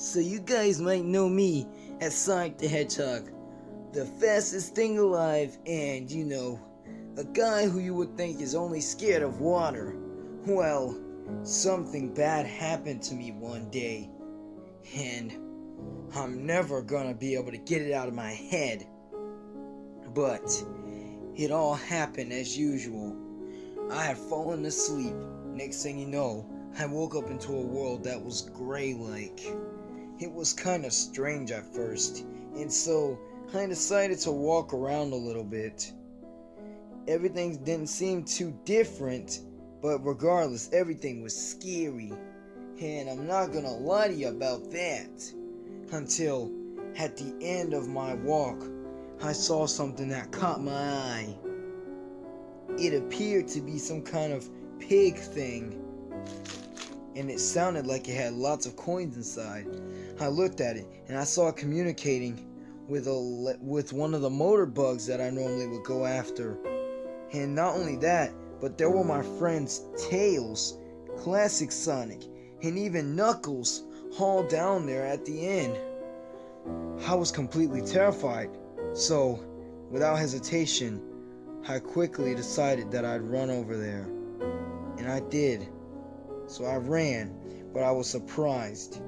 So you guys might know me as Sonic the Hedgehog, the fastest thing alive, and a guy who you would think is only scared of water. Well, something bad happened to me one day, and I'm never gonna be able to get it out of my head. But it all happened as usual. I had fallen asleep. Next thing you know, I woke up into a world that was gray-like. It was kind of strange at first, and so I decided to walk around a little bit. Everything didn't seem too different, but regardless, everything was scary. And I'm not gonna lie to you about that. Until at the end of my walk, I saw something that caught my eye. It appeared to be some kind of pig thing, and it sounded like it had lots of coins inside. I looked at it and I saw it communicating with one of the motor bugs that I normally would go after. And not only that, but there were my friends Tails, Classic Sonic, and even Knuckles all down there at the end. I was completely terrified, so without hesitation, I quickly decided that I'd run over there. And I did. So I ran, but I was surprised.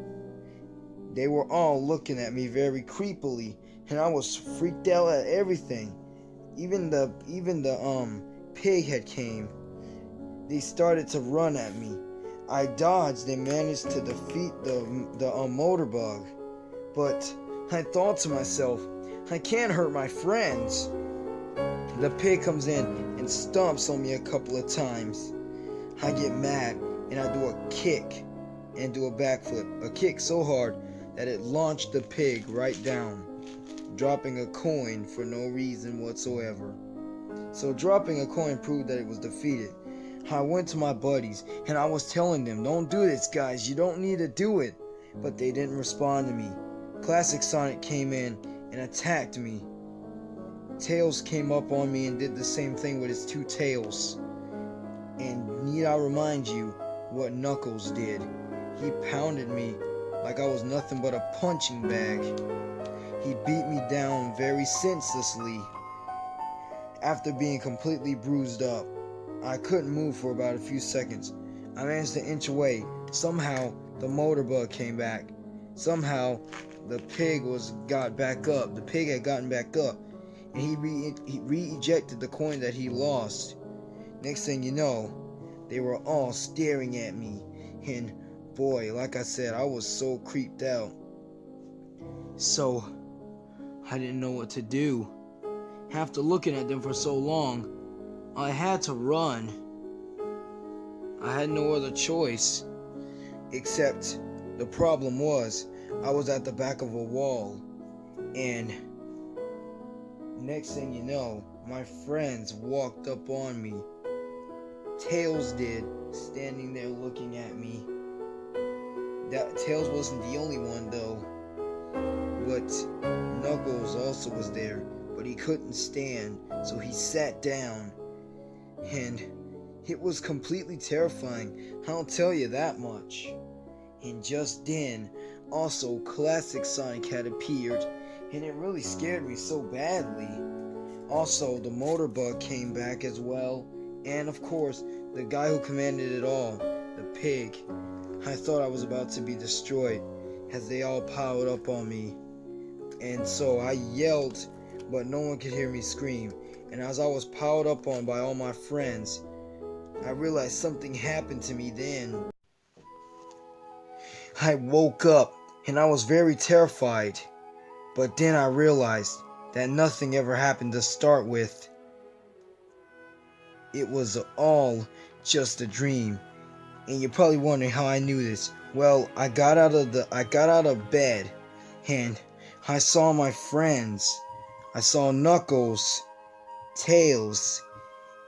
They were all looking at me very creepily, and I was freaked out at everything. Even the pig head came. They started to run at me. I dodged and managed to defeat the motor bug. But I thought to myself, I can't hurt my friends. The pig comes in and stomps on me a couple of times. I get mad and I do a kick and do a backflip. A kick so hard that it launched the pig right down, dropping a coin for no reason whatsoever. So dropping a coin proved that it was defeated. I went to my buddies and I was telling them, don't do this guys, you don't need to do it. But they didn't respond to me. Classic Sonic came in and attacked me. Tails came up on me and did the same thing with his two tails. And need I remind you what Knuckles did? He pounded me like I was nothing but a punching bag. He beat me down very senselessly. After being completely bruised up, I couldn't move for about a few seconds. I managed to inch away. Somehow, the motor bug came back. Somehow, the pig got back up. The pig had gotten back up, and he re-ejected the coin that he lost. Next thing you know, they were all staring at me, and boy, like I said, I was so creeped out. So, I didn't know what to do. After looking at them for so long, I had to run. I had no other choice, except the problem was, I was at the back of a wall, and next thing you know, my friends walked up on me. Tails did, standing there looking at me. Tails wasn't the only one though, but Knuckles also was there, but he couldn't stand, so he sat down, and it was completely terrifying, I'll tell you that much. And just then, also Classic Sonic had appeared, and it really scared me so badly. Also, the motor bug came back as well, and of course, the guy who commanded it all, the pig. I thought I was about to be destroyed as they all piled up on me. And so I yelled, but no one could hear me scream. And as I was piled up on by all my friends, I realized something happened to me then. I woke up and I was very terrified. But then I realized that nothing ever happened to start with. It was all just a dream. And you're probably wondering how I knew this. Well, I got out of bed and I saw my friends. I saw Knuckles, Tails,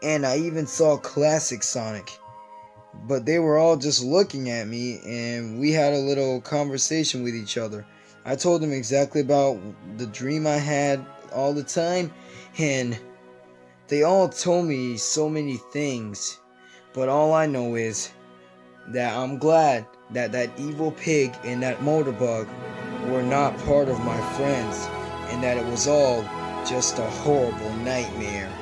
and I even saw Classic Sonic. But they were all just looking at me, and we had a little conversation with each other. I told them exactly about the dream I had all the time, and they all told me so many things. But all I know is that I'm glad that evil pig and that motorbug were not part of my friends, and that it was all just a horrible nightmare.